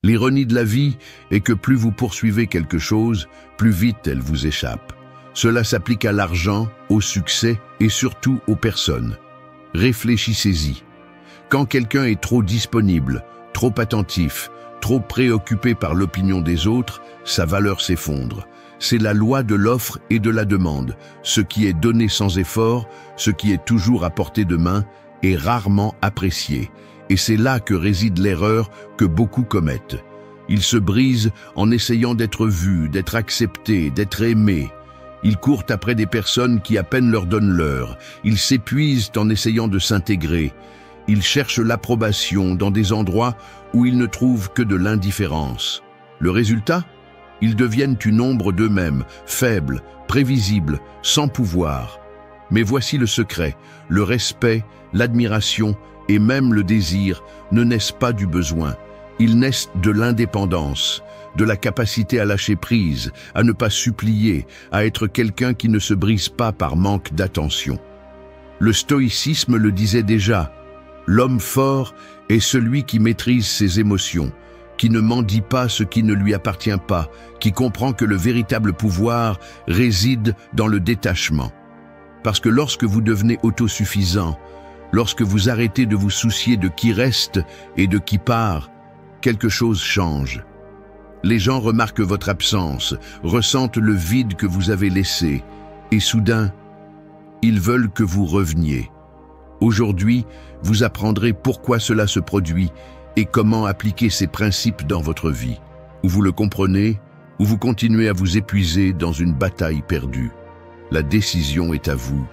L'ironie de la vie est que plus vous poursuivez quelque chose, plus vite elle vous échappe. Cela s'applique à l'argent, au succès et surtout aux personnes. Réfléchissez-y. Quand quelqu'un est trop disponible, trop attentif, trop préoccupé par l'opinion des autres, sa valeur s'effondre. C'est la loi de l'offre et de la demande. Ce qui est donné sans effort, ce qui est toujours à portée de main, est rarement apprécié. Et c'est là que réside l'erreur que beaucoup commettent. Ils se brisent en essayant d'être vus, d'être acceptés, d'être aimés. Ils courent après des personnes qui à peine leur donnent l'heure. Ils s'épuisent en essayant de s'intégrer. Ils cherchent l'approbation dans des endroits où ils ne trouvent que de l'indifférence. Le résultat ? Ils deviennent une ombre d'eux-mêmes, faibles, prévisibles, sans pouvoir. Mais voici le secret, le respect, l'admiration et même le désir ne naissent pas du besoin. Ils naissent de l'indépendance, de la capacité à lâcher prise, à ne pas supplier, à être quelqu'un qui ne se brise pas par manque d'attention. Le stoïcisme le disait déjà, l'homme fort est celui qui maîtrise ses émotions, qui ne mendie pas ce qui ne lui appartient pas, qui comprend que le véritable pouvoir réside dans le détachement. Parce que lorsque vous devenez autosuffisant, lorsque vous arrêtez de vous soucier de qui reste et de qui part, quelque chose change. Les gens remarquent votre absence, ressentent le vide que vous avez laissé, et soudain, ils veulent que vous reveniez. Aujourd'hui, vous apprendrez pourquoi cela se produit et comment appliquer ces principes dans votre vie. Ou vous le comprenez, ou vous continuez à vous épuiser dans une bataille perdue. La décision est à vous.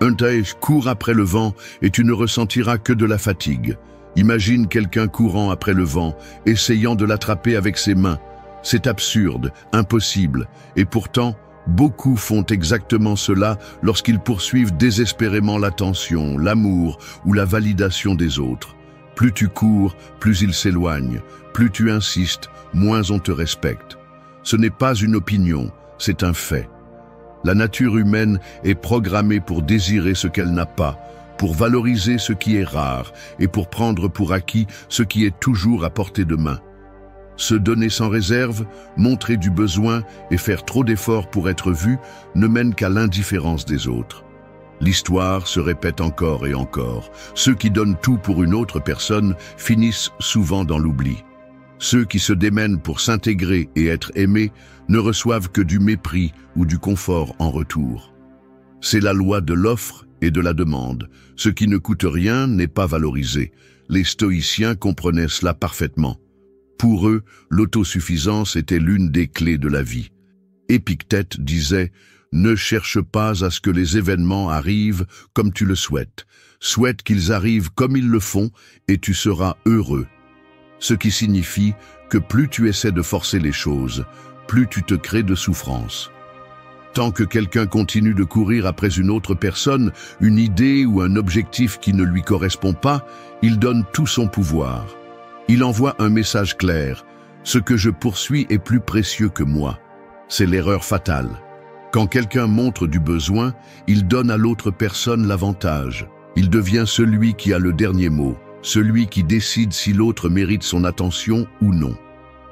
Un taïch court après le vent et tu ne ressentiras que de la fatigue. Imagine quelqu'un courant après le vent, essayant de l'attraper avec ses mains. C'est absurde, impossible, et pourtant, beaucoup font exactement cela lorsqu'ils poursuivent désespérément l'attention, l'amour ou la validation des autres. Plus tu cours, plus ils s'éloignent. Plus tu insistes, moins on te respecte. Ce n'est pas une opinion, c'est un fait. La nature humaine est programmée pour désirer ce qu'elle n'a pas, pour valoriser ce qui est rare et pour prendre pour acquis ce qui est toujours à portée de main. Se donner sans réserve, montrer du besoin et faire trop d'efforts pour être vu ne mène qu'à l'indifférence des autres. L'histoire se répète encore et encore. Ceux qui donnent tout pour une autre personne finissent souvent dans l'oubli. Ceux qui se démènent pour s'intégrer et être aimés ne reçoivent que du mépris ou du confort en retour. C'est la loi de l'offre et de la demande. Ce qui ne coûte rien n'est pas valorisé. Les stoïciens comprenaient cela parfaitement. Pour eux, l'autosuffisance était l'une des clés de la vie. Épictète disait « Ne cherche pas à ce que les événements arrivent comme tu le souhaites. Souhaite qu'ils arrivent comme ils le font et tu seras heureux. » Ce qui signifie que plus tu essaies de forcer les choses, plus tu te crées de souffrance. Tant que quelqu'un continue de courir après une autre personne, une idée ou un objectif qui ne lui correspond pas, il donne tout son pouvoir. Il envoie un message clair. Ce que je poursuis est plus précieux que moi. C'est l'erreur fatale. Quand quelqu'un montre du besoin, il donne à l'autre personne l'avantage. Il devient celui qui a le dernier mot, celui qui décide si l'autre mérite son attention ou non.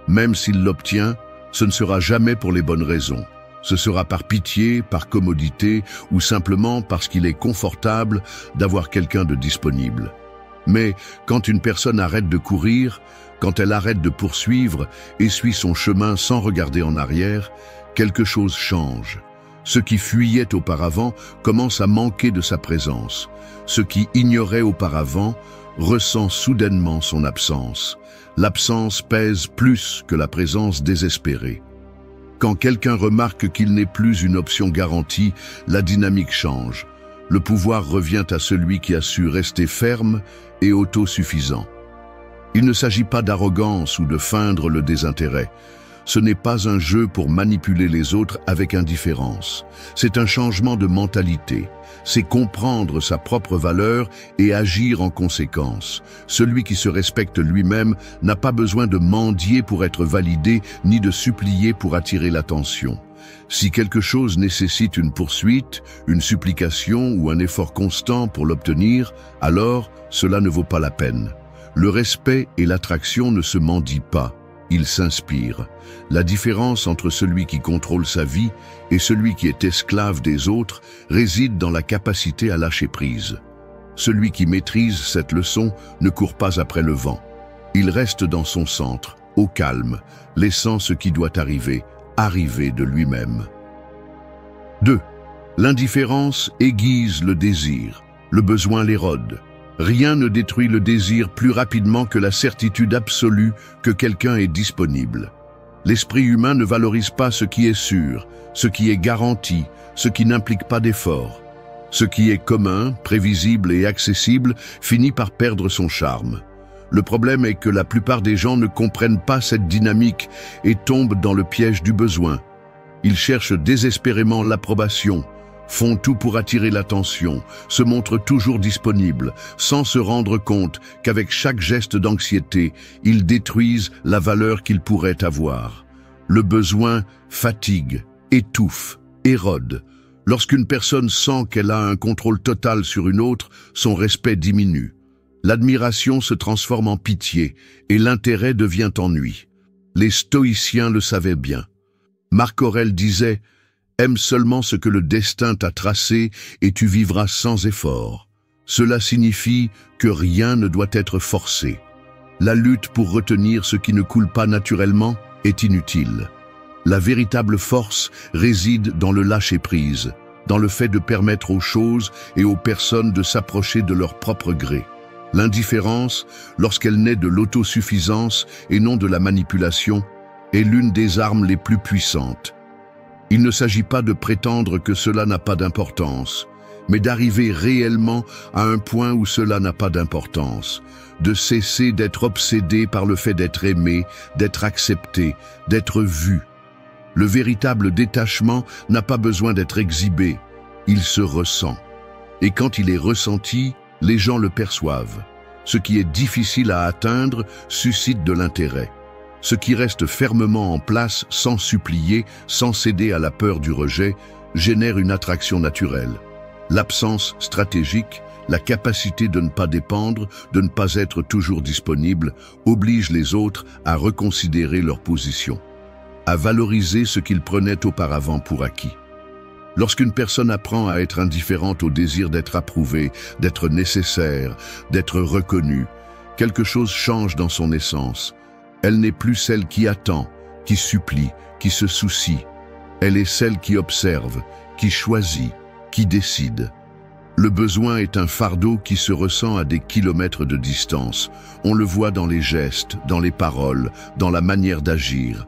Même s'il l'obtient, ce ne sera jamais pour les bonnes raisons. Ce sera par pitié, par commodité ou simplement parce qu'il est confortable d'avoir quelqu'un de disponible. Mais quand une personne arrête de courir, quand elle arrête de poursuivre et suit son chemin sans regarder en arrière, quelque chose change. Ce qui fuyait auparavant commence à manquer de sa présence. Ce qui ignorait auparavant ressent soudainement son absence. L'absence pèse plus que la présence désespérée. Quand quelqu'un remarque qu'il n'est plus une option garantie, la dynamique change. Le pouvoir revient à celui qui a su rester ferme et autosuffisant. Il ne s'agit pas d'arrogance ou de feindre le désintérêt. Ce n'est pas un jeu pour manipuler les autres avec indifférence. C'est un changement de mentalité. C'est comprendre sa propre valeur et agir en conséquence. Celui qui se respecte lui-même n'a pas besoin de mendier pour être validé, ni de supplier pour attirer l'attention. Si quelque chose nécessite une poursuite, une supplication ou un effort constant pour l'obtenir, alors cela ne vaut pas la peine. Le respect et l'attraction ne se mendient pas, ils s'inspirent. La différence entre celui qui contrôle sa vie et celui qui est esclave des autres réside dans la capacité à lâcher prise. Celui qui maîtrise cette leçon ne court pas après le vent. Il reste dans son centre, au calme, laissant ce qui doit arriver de lui-même. 2. L'indifférence aiguise le désir, le besoin l'érode. Rien ne détruit le désir plus rapidement que la certitude absolue que quelqu'un est disponible. L'esprit humain ne valorise pas ce qui est sûr, ce qui est garanti, ce qui n'implique pas d'effort. Ce qui est commun, prévisible et accessible finit par perdre son charme. Le problème est que la plupart des gens ne comprennent pas cette dynamique et tombent dans le piège du besoin. Ils cherchent désespérément l'approbation, font tout pour attirer l'attention, se montrent toujours disponibles, sans se rendre compte qu'avec chaque geste d'anxiété, ils détruisent la valeur qu'ils pourraient avoir. Le besoin fatigue, étouffe, érode. Lorsqu'une personne sent qu'elle a un contrôle total sur une autre, son respect diminue. L'admiration se transforme en pitié et l'intérêt devient ennui. Les stoïciens le savaient bien. Marc Aurèle disait « Aime seulement ce que le destin t'a tracé et tu vivras sans effort ». Cela signifie que rien ne doit être forcé. La lutte pour retenir ce qui ne coule pas naturellement est inutile. La véritable force réside dans le lâcher-prise, dans le fait de permettre aux choses et aux personnes de s'approcher de leur propre gré. L'indifférence, lorsqu'elle naît de l'autosuffisance et non de la manipulation, est l'une des armes les plus puissantes. Il ne s'agit pas de prétendre que cela n'a pas d'importance, mais d'arriver réellement à un point où cela n'a pas d'importance, de cesser d'être obsédé par le fait d'être aimé, d'être accepté, d'être vu. Le véritable détachement n'a pas besoin d'être exhibé, il se ressent. Et quand il est ressenti, les gens le perçoivent. Ce qui est difficile à atteindre suscite de l'intérêt. Ce qui reste fermement en place, sans supplier, sans céder à la peur du rejet, génère une attraction naturelle. L'absence stratégique, la capacité de ne pas dépendre, de ne pas être toujours disponible, oblige les autres à reconsidérer leur position, à valoriser ce qu'ils prenaient auparavant pour acquis. Lorsqu'une personne apprend à être indifférente au désir d'être approuvée, d'être nécessaire, d'être reconnue, quelque chose change dans son essence. Elle n'est plus celle qui attend, qui supplie, qui se soucie. Elle est celle qui observe, qui choisit, qui décide. Le besoin est un fardeau qui se ressent à des kilomètres de distance. On le voit dans les gestes, dans les paroles, dans la manière d'agir.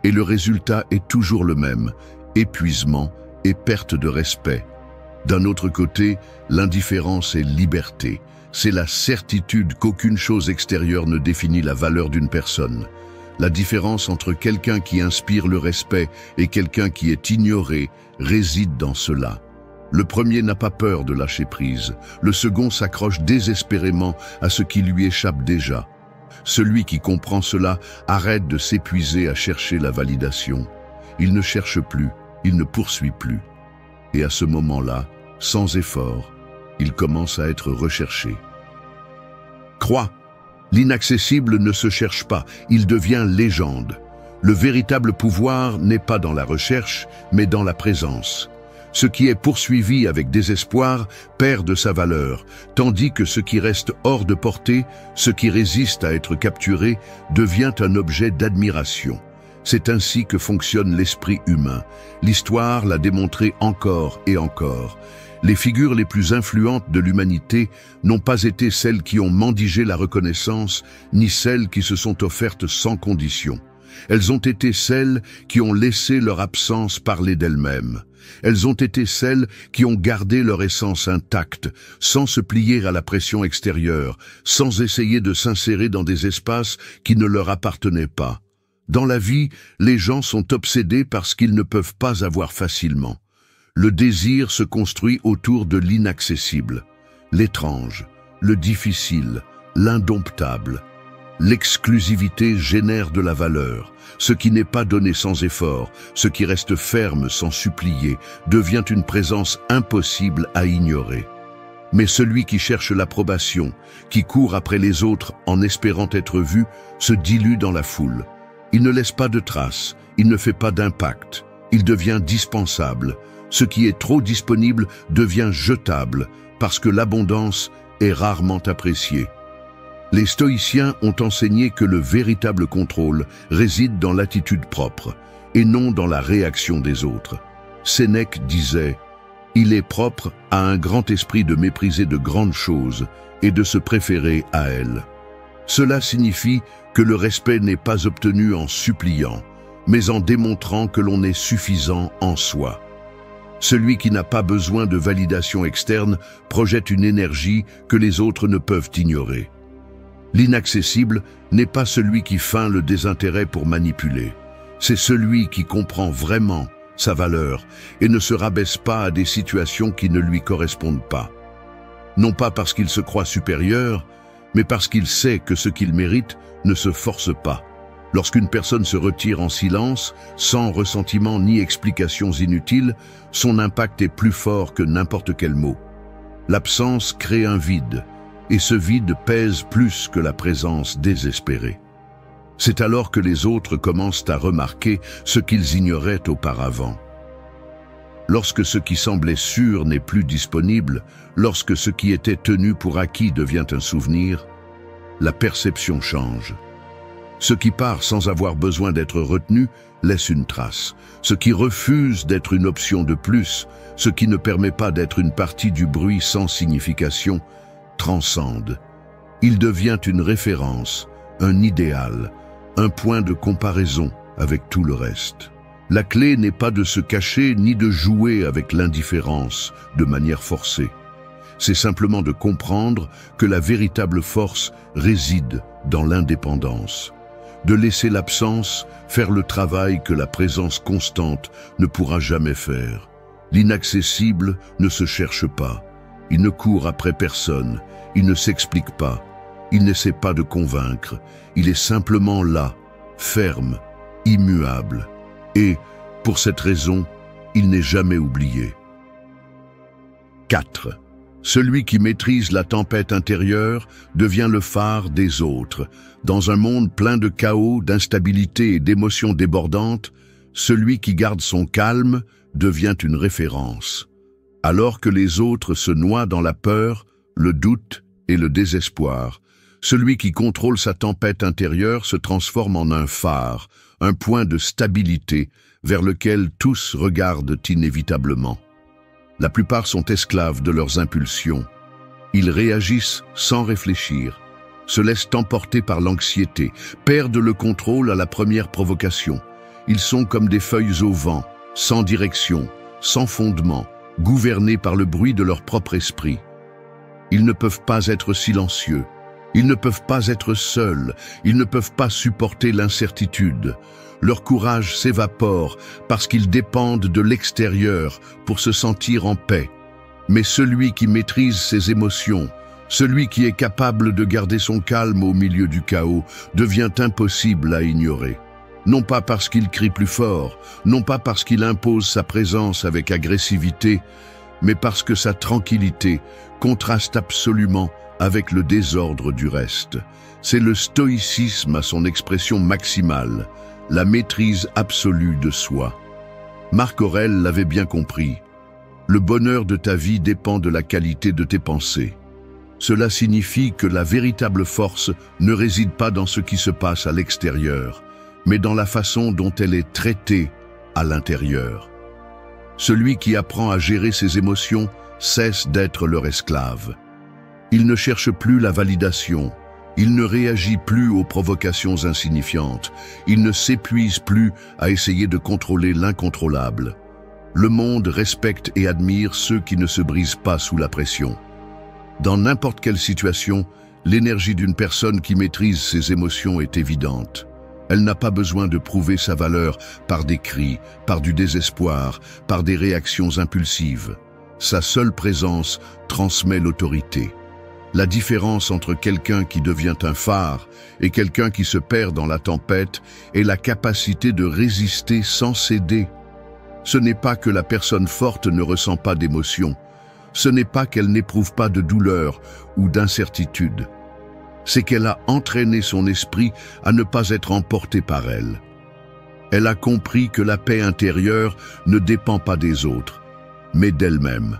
Et le résultat est toujours le même, épuisement et perte de respect. D'un autre côté, l'indifférence est liberté. C'est la certitude qu'aucune chose extérieure ne définit la valeur d'une personne. La différence entre quelqu'un qui inspire le respect et quelqu'un qui est ignoré réside dans cela. Le premier n'a pas peur de lâcher prise. Le second s'accroche désespérément à ce qui lui échappe déjà. Celui qui comprend cela arrête de s'épuiser à chercher la validation. Il ne cherche plus, il ne poursuit plus. Et à ce moment-là, sans effort, il commence à être recherché. Crois, l'inaccessible ne se cherche pas, il devient légende. Le véritable pouvoir n'est pas dans la recherche, mais dans la présence. Ce qui est poursuivi avec désespoir perd de sa valeur, tandis que ce qui reste hors de portée, ce qui résiste à être capturé, devient un objet d'admiration. C'est ainsi que fonctionne l'esprit humain. L'histoire l'a démontré encore et encore. Les figures les plus influentes de l'humanité n'ont pas été celles qui ont mendigé la reconnaissance, ni celles qui se sont offertes sans condition. Elles ont été celles qui ont laissé leur absence parler d'elles-mêmes. Elles ont été celles qui ont gardé leur essence intacte, sans se plier à la pression extérieure, sans essayer de s'insérer dans des espaces qui ne leur appartenaient pas. Dans la vie, les gens sont obsédés par ce qu'ils ne peuvent pas avoir facilement. Le désir se construit autour de l'inaccessible, l'étrange, le difficile, l'indomptable. L'exclusivité génère de la valeur. Ce qui n'est pas donné sans effort, ce qui reste ferme sans supplier, devient une présence impossible à ignorer. Mais celui qui cherche l'approbation, qui court après les autres en espérant être vu, se dilue dans la foule. Il ne laisse pas de traces, il ne fait pas d'impact. Il devient dispensable. Ce qui est trop disponible devient jetable, parce que l'abondance est rarement appréciée. Les stoïciens ont enseigné que le véritable contrôle réside dans l'attitude propre, et non dans la réaction des autres. Sénèque disait « Il est propre à un grand esprit de mépriser de grandes choses et de se préférer à elles ». Cela signifie que le respect n'est pas obtenu en suppliant, mais en démontrant que l'on est suffisant en soi. Celui qui n'a pas besoin de validation externe projette une énergie que les autres ne peuvent ignorer. L'inaccessible n'est pas celui qui feint le désintérêt pour manipuler. C'est celui qui comprend vraiment sa valeur et ne se rabaisse pas à des situations qui ne lui correspondent pas. Non pas parce qu'il se croit supérieur, mais parce qu'il sait que ce qu'il mérite ne se force pas. Lorsqu'une personne se retire en silence, sans ressentiment ni explications inutiles, son impact est plus fort que n'importe quel mot. L'absence crée un vide, et ce vide pèse plus que la présence désespérée. C'est alors que les autres commencent à remarquer ce qu'ils ignoraient auparavant. Lorsque ce qui semblait sûr n'est plus disponible, lorsque ce qui était tenu pour acquis devient un souvenir, la perception change. Ce qui part sans avoir besoin d'être retenu laisse une trace. Ce qui refuse d'être une option de plus, ce qui ne permet pas d'être une partie du bruit sans signification, transcende. Il devient une référence, un idéal, un point de comparaison avec tout le reste. La clé n'est pas de se cacher ni de jouer avec l'indifférence de manière forcée. C'est simplement de comprendre que la véritable force réside dans l'indépendance. De laisser l'absence faire le travail que la présence constante ne pourra jamais faire. L'inaccessible ne se cherche pas. Il ne court après personne, il ne s'explique pas, il n'essaie pas de convaincre, il est simplement là, ferme, immuable, et, pour cette raison, il n'est jamais oublié. 4. Celui qui maîtrise la tempête intérieure devient le phare des autres. Dans un monde plein de chaos, d'instabilité et d'émotions débordantes, celui qui garde son calme devient une référence. Alors que les autres se noient dans la peur, le doute et le désespoir, celui qui contrôle sa tempête intérieure se transforme en un phare, un point de stabilité vers lequel tous regardent inévitablement. La plupart sont esclaves de leurs impulsions. Ils réagissent sans réfléchir, se laissent emporter par l'anxiété, perdent le contrôle à la première provocation. Ils sont comme des feuilles au vent, sans direction, sans fondement, gouvernés par le bruit de leur propre esprit. Ils ne peuvent pas être silencieux, ils ne peuvent pas être seuls, ils ne peuvent pas supporter l'incertitude. Leur courage s'évapore parce qu'ils dépendent de l'extérieur pour se sentir en paix. Mais celui qui maîtrise ses émotions, celui qui est capable de garder son calme au milieu du chaos, devient impossible à ignorer. Non pas parce qu'il crie plus fort, non pas parce qu'il impose sa présence avec agressivité, mais parce que sa tranquillité contraste absolument avec le désordre du reste. C'est le stoïcisme à son expression maximale, la maîtrise absolue de soi. Marc Aurèle l'avait bien compris. Le bonheur de ta vie dépend de la qualité de tes pensées. Cela signifie que la véritable force ne réside pas dans ce qui se passe à l'extérieur, mais dans la façon dont elle est traitée à l'intérieur. Celui qui apprend à gérer ses émotions cesse d'être leur esclave. Il ne cherche plus la validation, il ne réagit plus aux provocations insignifiantes, il ne s'épuise plus à essayer de contrôler l'incontrôlable. Le monde respecte et admire ceux qui ne se brisent pas sous la pression. Dans n'importe quelle situation, l'énergie d'une personne qui maîtrise ses émotions est évidente. Elle n'a pas besoin de prouver sa valeur par des cris, par du désespoir, par des réactions impulsives. Sa seule présence transmet l'autorité. La différence entre quelqu'un qui devient un phare et quelqu'un qui se perd dans la tempête est la capacité de résister sans céder. Ce n'est pas que la personne forte ne ressent pas d'émotion. ce n'est pas qu'elle n'éprouve pas de douleur ou d'incertitude. C'est qu'elle a entraîné son esprit à ne pas être emporté par elle. Elle a compris que la paix intérieure ne dépend pas des autres, mais d'elle-même.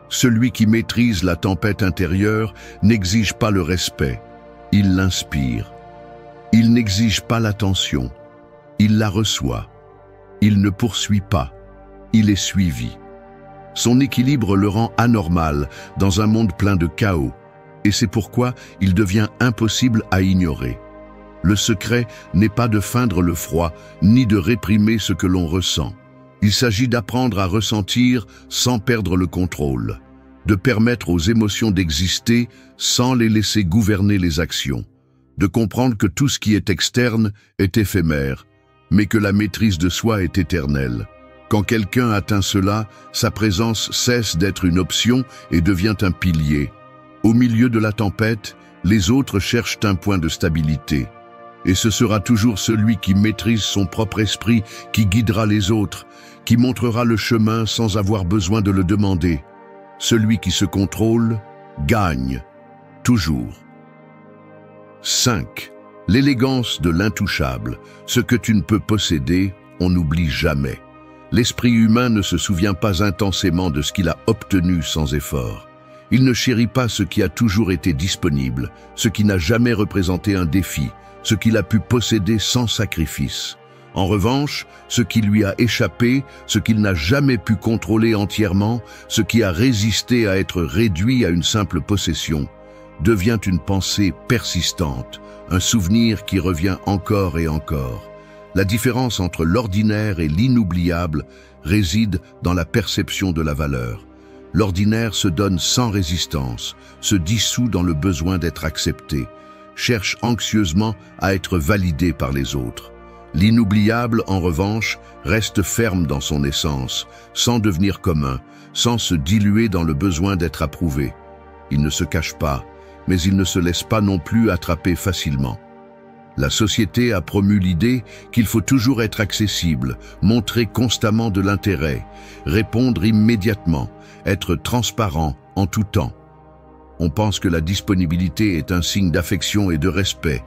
Celui qui maîtrise la tempête intérieure n'exige pas le respect, il l'inspire. Il n'exige pas l'attention, il la reçoit. Il ne poursuit pas, il est suivi. Son équilibre le rend anormal dans un monde plein de chaos, et c'est pourquoi il devient impossible à ignorer. Le secret n'est pas de feindre le froid, ni de réprimer ce que l'on ressent. Il s'agit d'apprendre à ressentir sans perdre le contrôle, de permettre aux émotions d'exister sans les laisser gouverner les actions, de comprendre que tout ce qui est externe est éphémère, mais que la maîtrise de soi est éternelle. Quand quelqu'un atteint cela, sa présence cesse d'être une option et devient un pilier. Au milieu de la tempête, les autres cherchent un point de stabilité. Et ce sera toujours celui qui maîtrise son propre esprit qui guidera les autres, qui montrera le chemin sans avoir besoin de le demander. Celui qui se contrôle gagne, toujours. 5. L'élégance de l'intouchable. Ce que tu ne peux posséder, on n'oublie jamais. L'esprit humain ne se souvient pas intensément de ce qu'il a obtenu sans effort. Il ne chérit pas ce qui a toujours été disponible, ce qui n'a jamais représenté un défi, ce qu'il a pu posséder sans sacrifice. En revanche, ce qui lui a échappé, ce qu'il n'a jamais pu contrôler entièrement, ce qui a résisté à être réduit à une simple possession, devient une pensée persistante, un souvenir qui revient encore et encore. La différence entre l'ordinaire et l'inoubliable réside dans la perception de la valeur. L'ordinaire se donne sans résistance, se dissout dans le besoin d'être accepté, cherche anxieusement à être validé par les autres. L'inoubliable, en revanche, reste ferme dans son essence, sans devenir commun, sans se diluer dans le besoin d'être approuvé. Il ne se cache pas, mais il ne se laisse pas non plus attraper facilement. La société a promu l'idée qu'il faut toujours être accessible, montrer constamment de l'intérêt, répondre immédiatement, être transparent en tout temps. On pense que la disponibilité est un signe d'affection et de respect,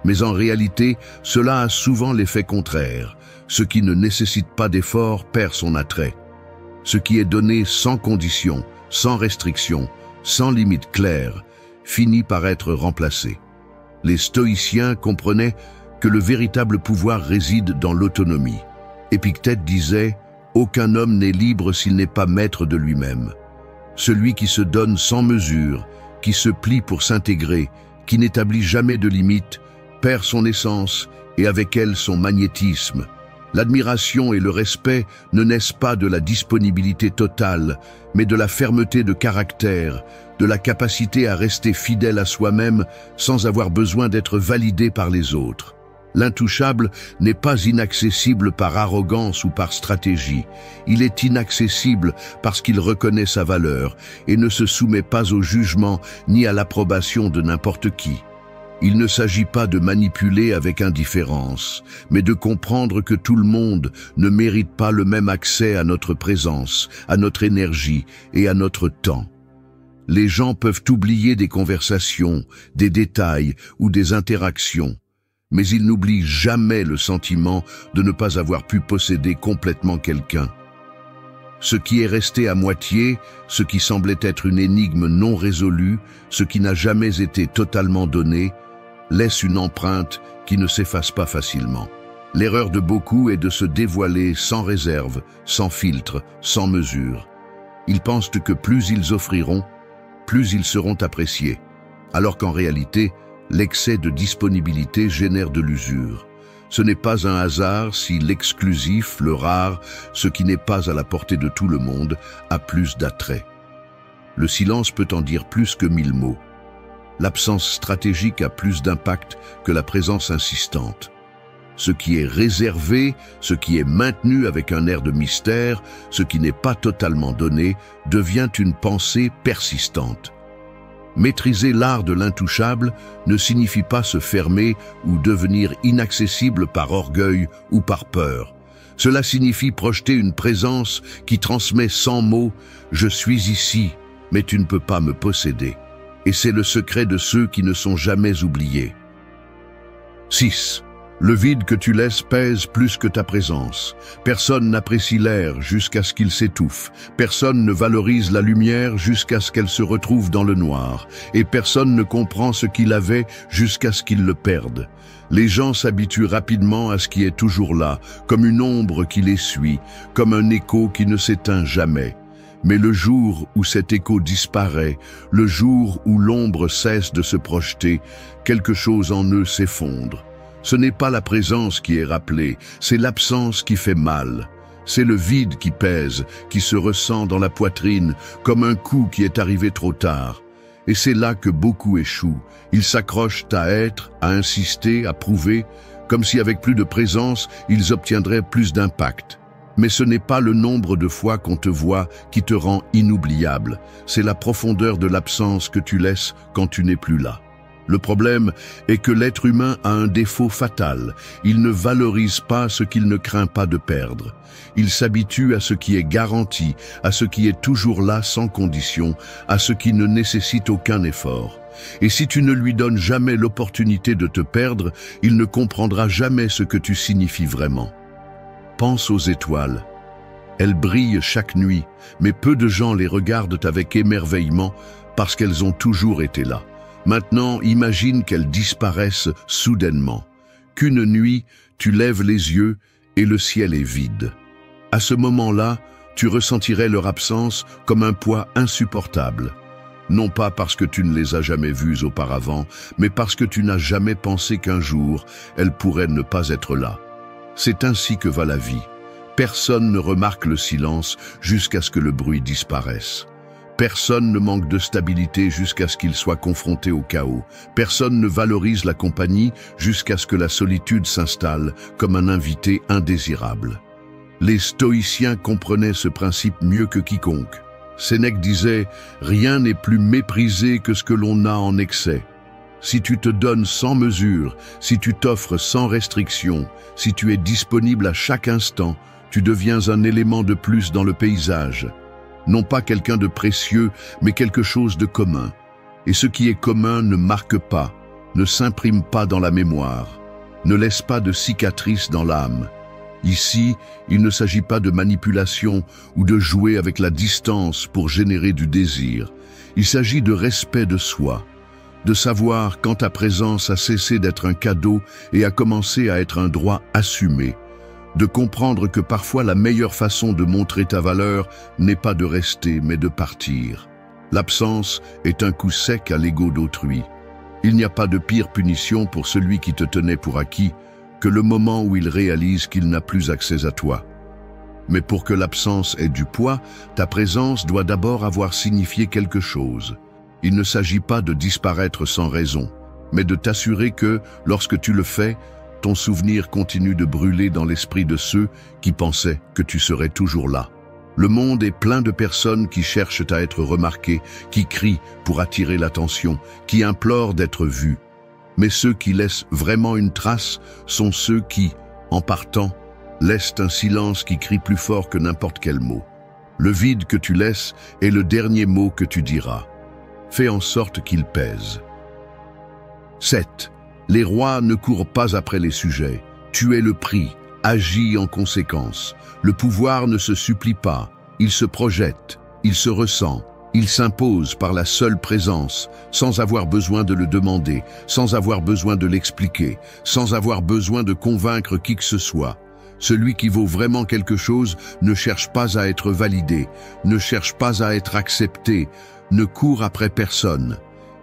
mais en réalité, cela a souvent l'effet contraire. Ce qui ne nécessite pas d'effort perd son attrait. Ce qui est donné sans condition, sans restriction, sans limite claire, finit par être remplacé. Les stoïciens comprenaient que le véritable pouvoir réside dans l'autonomie. Épictète disait « Aucun homme n'est libre s'il n'est pas maître de lui-même ». Celui qui se donne sans mesure, qui se plie pour s'intégrer, qui n'établit jamais de limites, perd son essence et avec elle son magnétisme. L'admiration et le respect ne naissent pas de la disponibilité totale, mais de la fermeté de caractère, de la capacité à rester fidèle à soi-même sans avoir besoin d'être validé par les autres. L'intouchable n'est pas inaccessible par arrogance ou par stratégie. Il est inaccessible parce qu'il reconnaît sa valeur et ne se soumet pas au jugement ni à l'approbation de n'importe qui. Il ne s'agit pas de manipuler avec indifférence, mais de comprendre que tout le monde ne mérite pas le même accès à notre présence, à notre énergie et à notre temps. Les gens peuvent oublier des conversations, des détails ou des interactions, mais ils n'oublient jamais le sentiment de ne pas avoir pu posséder complètement quelqu'un. Ce qui est resté à moitié, ce qui semblait être une énigme non résolue, ce qui n'a jamais été totalement donné, laisse une empreinte qui ne s'efface pas facilement. L'erreur de beaucoup est de se dévoiler sans réserve, sans filtre, sans mesure. Ils pensent que plus ils offriront, plus ils seront appréciés, alors qu'en réalité, l'excès de disponibilité génère de l'usure. Ce n'est pas un hasard si l'exclusif, le rare, ce qui n'est pas à la portée de tout le monde, a plus d'attrait. Le silence peut en dire plus que 1000 mots. L'absence stratégique a plus d'impact que la présence insistante. Ce qui est réservé, ce qui est maintenu avec un air de mystère, ce qui n'est pas totalement donné, devient une pensée persistante. Maîtriser l'art de l'intouchable ne signifie pas se fermer ou devenir inaccessible par orgueil ou par peur. Cela signifie projeter une présence qui transmet sans mots « Je suis ici, mais tu ne peux pas me posséder ». Et c'est le secret de ceux qui ne sont jamais oubliés. 6. Le vide que tu laisses pèse plus que ta présence. Personne n'apprécie l'air jusqu'à ce qu'il s'étouffe. Personne ne valorise la lumière jusqu'à ce qu'elle se retrouve dans le noir. Et personne ne comprend ce qu'il avait jusqu'à ce qu'il le perde. Les gens s'habituent rapidement à ce qui est toujours là, comme une ombre qui les suit, comme un écho qui ne s'éteint jamais. Mais le jour où cet écho disparaît, le jour où l'ombre cesse de se projeter, quelque chose en eux s'effondre. Ce n'est pas la présence qui est rappelée, c'est l'absence qui fait mal. C'est le vide qui pèse, qui se ressent dans la poitrine, comme un coup qui est arrivé trop tard. Et c'est là que beaucoup échouent. Ils s'accrochent à être, à insister, à prouver, comme si avec plus de présence, ils obtiendraient plus d'impact. Mais ce n'est pas le nombre de fois qu'on te voit qui te rend inoubliable, c'est la profondeur de l'absence que tu laisses quand tu n'es plus là. Le problème est que l'être humain a un défaut fatal. Il ne valorise pas ce qu'il ne craint pas de perdre. Il s'habitue à ce qui est garanti, à ce qui est toujours là sans condition, à ce qui ne nécessite aucun effort. Et si tu ne lui donnes jamais l'opportunité de te perdre, il ne comprendra jamais ce que tu signifies vraiment. Pense aux étoiles. Elles brillent chaque nuit, mais peu de gens les regardent avec émerveillement parce qu'elles ont toujours été là. Maintenant, imagine qu'elles disparaissent soudainement. Qu'une nuit, tu lèves les yeux et le ciel est vide. À ce moment-là, tu ressentirais leur absence comme un poids insupportable. Non pas parce que tu ne les as jamais vues auparavant, mais parce que tu n'as jamais pensé qu'un jour, elles pourraient ne pas être là. C'est ainsi que va la vie. Personne ne remarque le silence jusqu'à ce que le bruit disparaisse. Personne ne manque de stabilité jusqu'à ce qu'il soit confronté au chaos. Personne ne valorise la compagnie jusqu'à ce que la solitude s'installe comme un invité indésirable. Les stoïciens comprenaient ce principe mieux que quiconque. Sénèque disait « Rien n'est plus méprisé que ce que l'on a en excès ». Si tu te donnes sans mesure, si tu t'offres sans restriction, si tu es disponible à chaque instant, tu deviens un élément de plus dans le paysage. Non pas quelqu'un de précieux, mais quelque chose de commun. Et ce qui est commun ne marque pas, ne s'imprime pas dans la mémoire, ne laisse pas de cicatrices dans l'âme. Ici, il ne s'agit pas de manipulation ou de jouer avec la distance pour générer du désir. Il s'agit de respect de soi, de savoir quand ta présence a cessé d'être un cadeau et a commencé à être un droit assumé. De comprendre que parfois la meilleure façon de montrer ta valeur n'est pas de rester, mais de partir. L'absence est un coup sec à l'ego d'autrui. Il n'y a pas de pire punition pour celui qui te tenait pour acquis que le moment où il réalise qu'il n'a plus accès à toi. Mais pour que l'absence ait du poids, ta présence doit d'abord avoir signifié quelque chose. Il ne s'agit pas de disparaître sans raison, mais de t'assurer que, lorsque tu le fais, ton souvenir continue de brûler dans l'esprit de ceux qui pensaient que tu serais toujours là. Le monde est plein de personnes qui cherchent à être remarquées, qui crient pour attirer l'attention, qui implorent d'être vues. Mais ceux qui laissent vraiment une trace sont ceux qui, en partant, laissent un silence qui crie plus fort que n'importe quel mot. Le vide que tu laisses est le dernier mot que tu diras. Fais en sorte qu'il pèse. 7. Les rois ne courent pas après les sujets. Tu es le prix, agis en conséquence. Le pouvoir ne se supplie pas, il se projette, il se ressent, il s'impose par la seule présence, sans avoir besoin de le demander, sans avoir besoin de l'expliquer, sans avoir besoin de convaincre qui que ce soit. Celui qui vaut vraiment quelque chose ne cherche pas à être validé, ne cherche pas à être accepté, ne court après personne.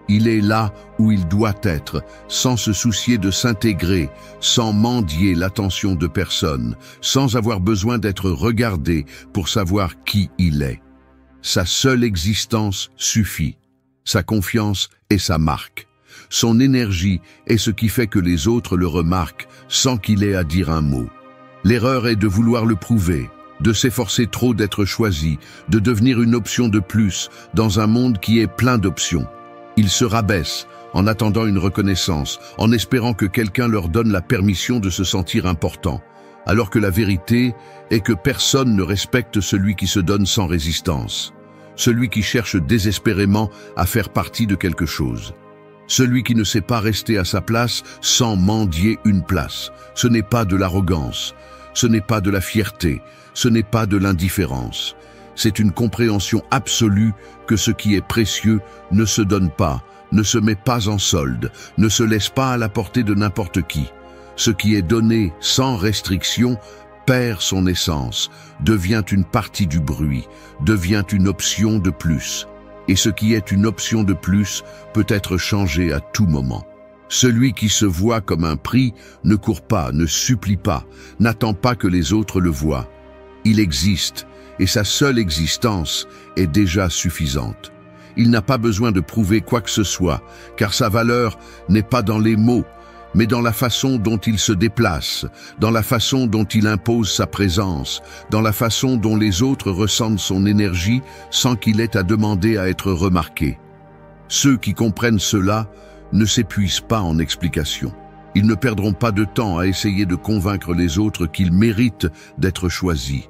Il est là où il doit être, sans se soucier de s'intégrer, sans mendier l'attention de personne, sans avoir besoin d'être regardé pour savoir qui il est. Sa seule existence suffit. Sa confiance est sa marque. Son énergie est ce qui fait que les autres le remarquent sans qu'il ait à dire un mot. L'erreur est de vouloir le prouver, de s'efforcer trop d'être choisi, de devenir une option de plus dans un monde qui est plein d'options. Ils se rabaissent en attendant une reconnaissance, en espérant que quelqu'un leur donne la permission de se sentir important. alors que la vérité est que personne ne respecte celui qui se donne sans résistance, celui qui cherche désespérément à faire partie de quelque chose. Celui qui ne sait pas rester à sa place sans mendier une place. Ce n'est pas de l'arrogance, ce n'est pas de la fierté, ce n'est pas de l'indifférence. C'est une compréhension absolue que ce qui est précieux ne se donne pas, ne se met pas en solde, ne se laisse pas à la portée de n'importe qui. Ce qui est donné sans restriction perd son essence, devient une partie du bruit, devient une option de plus. Et ce qui est une option de plus peut être changé à tout moment. Celui qui se voit comme un prix ne court pas, ne supplie pas, n'attend pas que les autres le voient. Il existe, et sa seule existence est déjà suffisante. Il n'a pas besoin de prouver quoi que ce soit, car sa valeur n'est pas dans les mots, mais dans la façon dont il se déplace, dans la façon dont il impose sa présence, dans la façon dont les autres ressentent son énergie sans qu'il ait à demander à être remarqué. Ceux qui comprennent cela ne s'épuisent pas en explications. Ils ne perdront pas de temps à essayer de convaincre les autres qu'ils méritent d'être choisis.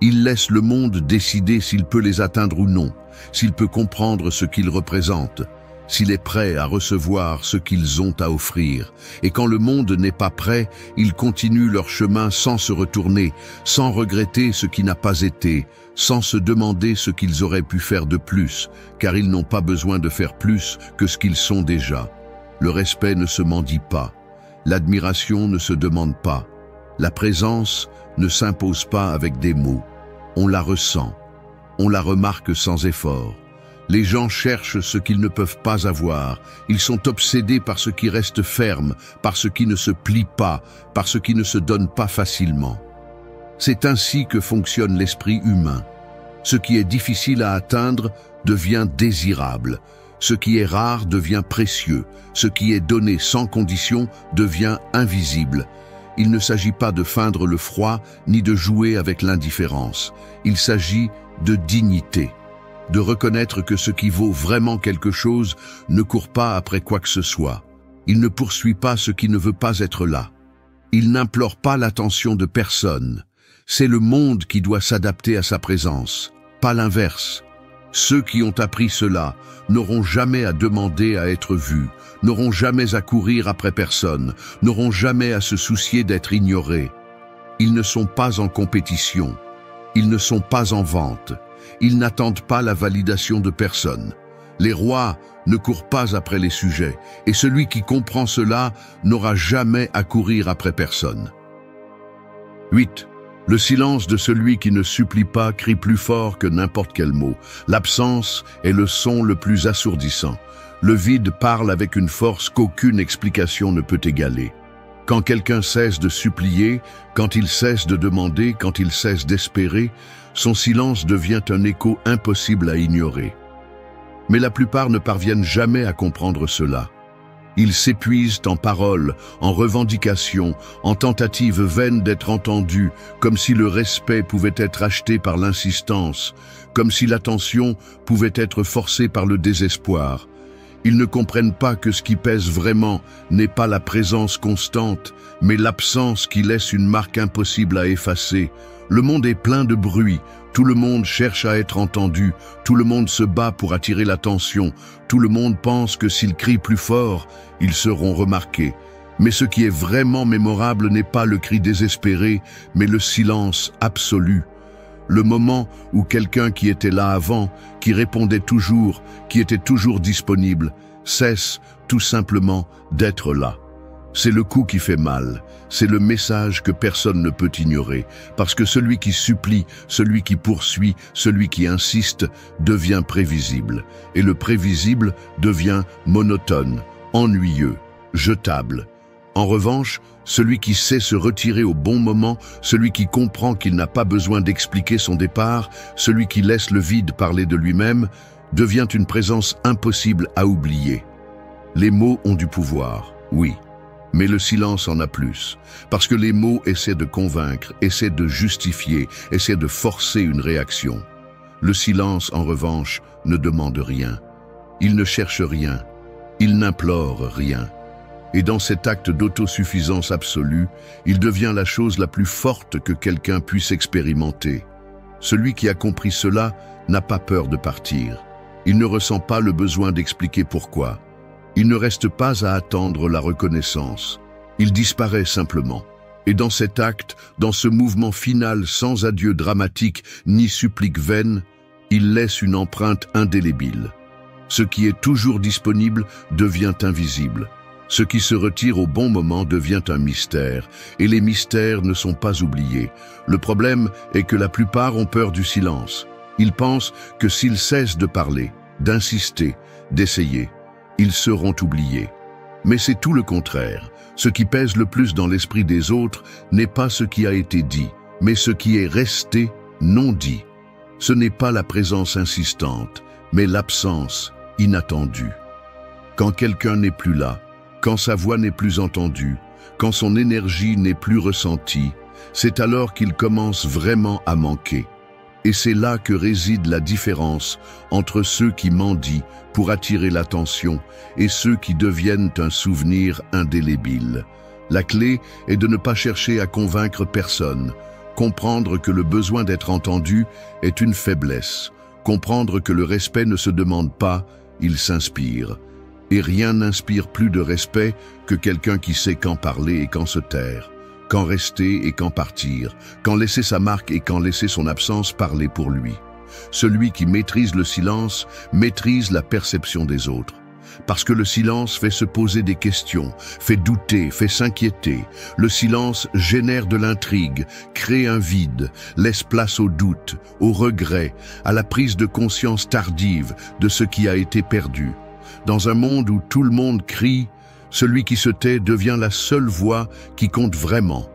Ils laissent le monde décider s'il peut les atteindre ou non, s'il peut comprendre ce qu'ils représentent, s'il est prêt à recevoir ce qu'ils ont à offrir. Et quand le monde n'est pas prêt, ils continuent leur chemin sans se retourner, sans regretter ce qui n'a pas été, sans se demander ce qu'ils auraient pu faire de plus, car ils n'ont pas besoin de faire plus que ce qu'ils sont déjà. Le respect ne se mendie pas, l'admiration ne se demande pas, la présence ne s'impose pas avec des mots. On la ressent, on la remarque sans effort. Les gens cherchent ce qu'ils ne peuvent pas avoir. Ils sont obsédés par ce qui reste ferme, par ce qui ne se plie pas, par ce qui ne se donne pas facilement. C'est ainsi que fonctionne l'esprit humain. Ce qui est difficile à atteindre devient désirable. Ce qui est rare devient précieux. Ce qui est donné sans condition devient invisible. Il ne s'agit pas de feindre le froid ni de jouer avec l'indifférence. Il s'agit de dignité. De reconnaître que ce qui vaut vraiment quelque chose ne court pas après quoi que ce soit. Il ne poursuit pas ce qui ne veut pas être là. Il n'implore pas l'attention de personne. C'est le monde qui doit s'adapter à sa présence, pas l'inverse. Ceux qui ont appris cela n'auront jamais à demander à être vus, n'auront jamais à courir après personne, n'auront jamais à se soucier d'être ignorés. Ils ne sont pas en compétition, ils ne sont pas en vente. Ils n'attendent pas la validation de personne. Les rois ne courent pas après les sujets, et celui qui comprend cela n'aura jamais à courir après personne. 8. Le silence de celui qui ne supplie pas crie plus fort que n'importe quel mot. L'absence est le son le plus assourdissant. Le vide parle avec une force qu'aucune explication ne peut égaler. Quand quelqu'un cesse de supplier, quand il cesse de demander, quand il cesse d'espérer, son silence devient un écho impossible à ignorer. Mais la plupart ne parviennent jamais à comprendre cela. Ils s'épuisent en paroles, en revendications, en tentatives vaines d'être entendus, comme si le respect pouvait être acheté par l'insistance, comme si l'attention pouvait être forcée par le désespoir. Ils ne comprennent pas que ce qui pèse vraiment n'est pas la présence constante, mais l'absence qui laisse une marque impossible à effacer. Le monde est plein de bruit, tout le monde cherche à être entendu, tout le monde se bat pour attirer l'attention, tout le monde pense que s'ils crient plus fort, ils seront remarqués. Mais ce qui est vraiment mémorable n'est pas le cri désespéré, mais le silence absolu. Le moment où quelqu'un qui était là avant, qui répondait toujours, qui était toujours disponible, cesse tout simplement d'être là. C'est le coup qui fait mal, c'est le message que personne ne peut ignorer, parce que celui qui supplie, celui qui poursuit, celui qui insiste, devient prévisible, et le prévisible devient monotone, ennuyeux, jetable. En revanche, celui qui sait se retirer au bon moment, celui qui comprend qu'il n'a pas besoin d'expliquer son départ, celui qui laisse le vide parler de lui-même, devient une présence impossible à oublier. Les mots ont du pouvoir, oui. Mais le silence en a plus, parce que les mots essaient de convaincre, essaient de justifier, essaient de forcer une réaction. Le silence, en revanche, ne demande rien. Il ne cherche rien. Il n'implore rien. Et dans cet acte d'autosuffisance absolue, il devient la chose la plus forte que quelqu'un puisse expérimenter. Celui qui a compris cela n'a pas peur de partir. Il ne ressent pas le besoin d'expliquer pourquoi. Il ne reste pas à attendre la reconnaissance. Il disparaît simplement. Et dans cet acte, dans ce mouvement final sans adieu dramatique ni supplique vaine, il laisse une empreinte indélébile. Ce qui est toujours disponible devient invisible. Ce qui se retire au bon moment devient un mystère, et les mystères ne sont pas oubliés. Le problème est que la plupart ont peur du silence. Ils pensent que s'ils cessent de parler, d'insister, d'essayer, ils seront oubliés. Mais c'est tout le contraire. Ce qui pèse le plus dans l'esprit des autres n'est pas ce qui a été dit, mais ce qui est resté non dit. Ce n'est pas la présence insistante, mais l'absence inattendue. Quand quelqu'un n'est plus là, quand sa voix n'est plus entendue, quand son énergie n'est plus ressentie, c'est alors qu'il commence vraiment à manquer. Et c'est là que réside la différence entre ceux qui mendient pour attirer l'attention et ceux qui deviennent un souvenir indélébile. La clé est de ne pas chercher à convaincre personne, comprendre que le besoin d'être entendu est une faiblesse, comprendre que le respect ne se demande pas, il s'inspire. Et rien n'inspire plus de respect que quelqu'un qui sait quand parler et quand se taire, quand rester et quand partir, quand laisser sa marque et quand laisser son absence parler pour lui. Celui qui maîtrise le silence maîtrise la perception des autres. Parce que le silence fait se poser des questions, fait douter, fait s'inquiéter. Le silence génère de l'intrigue, crée un vide, laisse place au doute, au regret, à la prise de conscience tardive de ce qui a été perdu. Dans un monde où tout le monde crie, celui qui se tait devient la seule voix qui compte vraiment.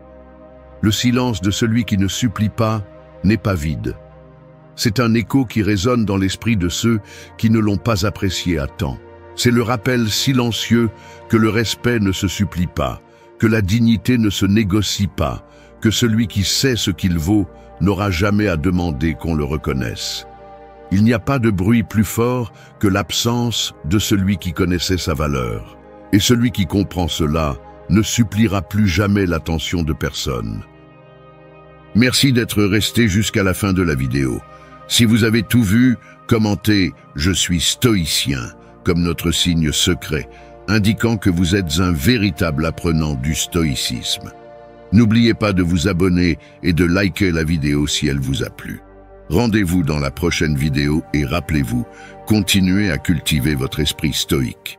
Le silence de celui qui ne supplie pas n'est pas vide. C'est un écho qui résonne dans l'esprit de ceux qui ne l'ont pas apprécié à temps. C'est le rappel silencieux que le respect ne se supplie pas, que la dignité ne se négocie pas, que celui qui sait ce qu'il vaut n'aura jamais à demander qu'on le reconnaisse. Il n'y a pas de bruit plus fort que l'absence de celui qui connaissait sa valeur. Et celui qui comprend cela ne suppliera plus jamais l'attention de personne. Merci d'être resté jusqu'à la fin de la vidéo. Si vous avez tout vu, commentez « Je suis stoïcien » comme notre signe secret, indiquant que vous êtes un véritable apprenant du stoïcisme. N'oubliez pas de vous abonner et de liker la vidéo si elle vous a plu. Rendez-vous dans la prochaine vidéo et rappelez-vous, continuez à cultiver votre esprit stoïque.